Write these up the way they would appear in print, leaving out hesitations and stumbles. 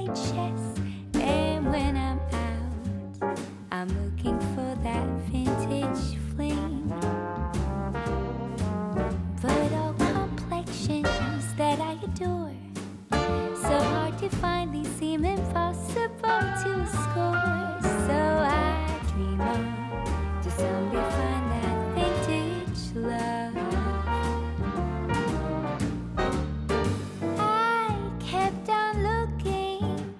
play chess. And when I'm out, I'm looking for that vintage fling. But all complexions that I adore, so hard to find, these seem impossible to score. So I dream on to someday find that vintage love. I kept on looking,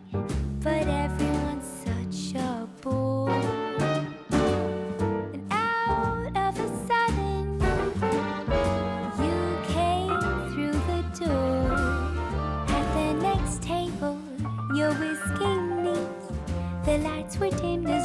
but everyone's such a bore. And out of a sudden, you came through the door. At the next table, your whiskey neat, the lights were dimmed as